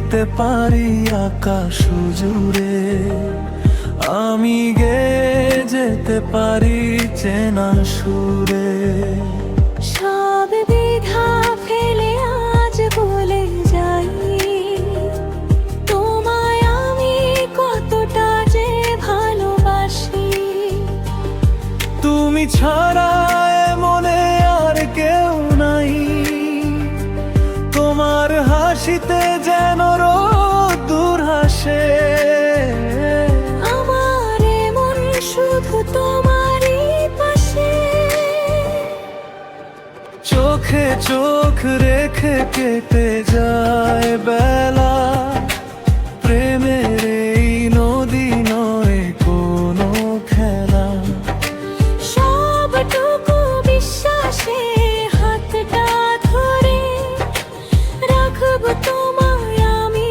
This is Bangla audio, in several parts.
দিতে পারি আকাশ জুড়ে, আমি গেয়ে যেতে পারি চেনা সুরে। সব বিধা ফেলে আজ বলে যাই, তোমায় আমি কতটা যে ভালোবাসি। তুমি ছাড়া মনে আর কেউ নাই, তোমার হাসিতে যেন রোদ্দুর হাসে। আমার মন শুধু তোমারই পাশে, চোখে চোখ রেখে কেটে যায় বেলা, প্রেমের এই নদী নয় কোনো খেলা। সবটুকু বিশ্বাসে হাতটা ধরে রাখবো তোমায় আমি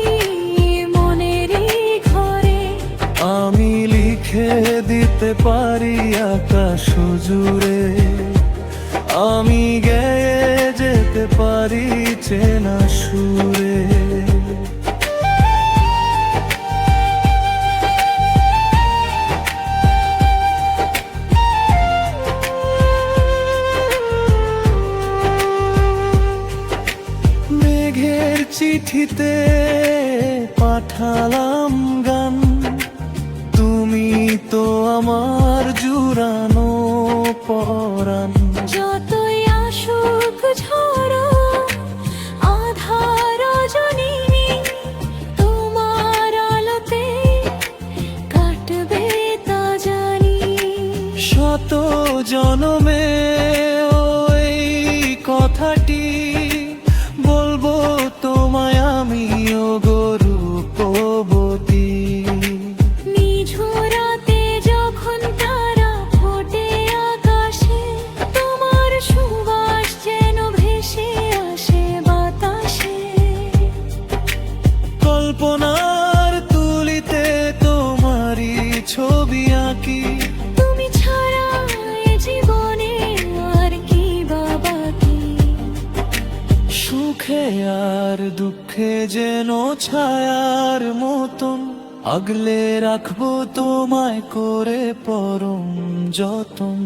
মনেরই ঘরে। আমি লিখে দিতে পারি আকাশ জুড়ে, আমি গেয়ে যেতে পারি চেনা সুরে। মেঘের চিঠিতে পাঠালাম গান, তুমি তো আমার জুড়ানো পরাণ। যতই আসুক ঝড়ো আধার রজনী, তোমার আলোতে কাটবে তা জানি। শত জনমে ওই কথাটি বলবো তোমায় আমি, ও রূপবতী। নিঝুরাতে যখন তারা ফোটে আকাশে, তোমার সুবাস যেন ভেসে আসে বাতাসে। কল্পনার তুলিতে তোমারই ছবি আঁকি, তুমি ছাড়া এ জীবনে আর কি বাবা কি। সুখে আর দুঃখে যেন ছায়ার মতন আগলে রাখবো তোমায় করে পরম যতন।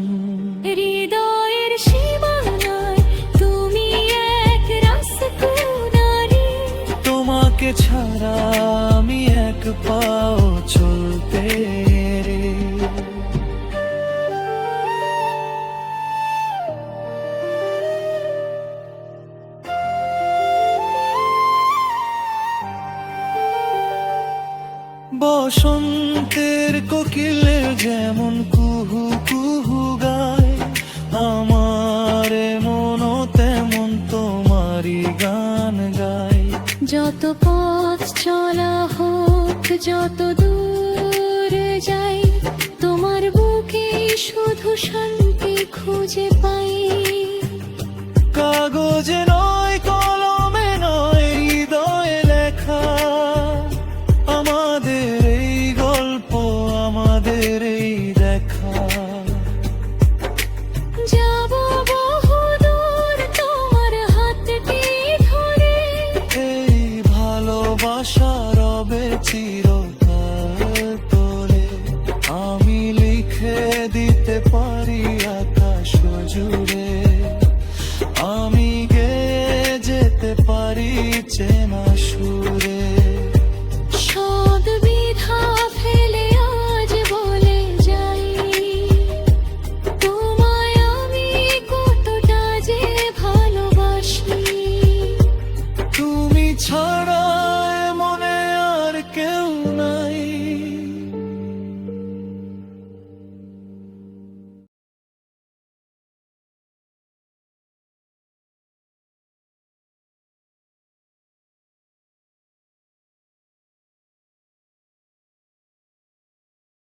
হৃদয়ের সীমানায় তুমি এক রাজকুমারী, তোমাকে ছাড়া আমি এক পাও চলতে রে। বসন্তের কোকিলে যেমন কুহু কুহু গায়, আমার মনও তেমন তোমারই গান গায়। যত পথ চলা হোক যত দূর যাই, তোমার বুকে শুধু শান্তি খুঁজে পাই। কাগজে নয় কলমে নয় হৃদয়ে লেখা, আমাদের এই গল্প আমাদের এই দেখা। যাব বহুদূর তোমার হাতটি ধরে, এই ভালোবাসা রবে চিরকাল তোরে, আমি লিখে দিতে পারি আকাশ জুড়ে, আমি গেয়ে যেতে পারি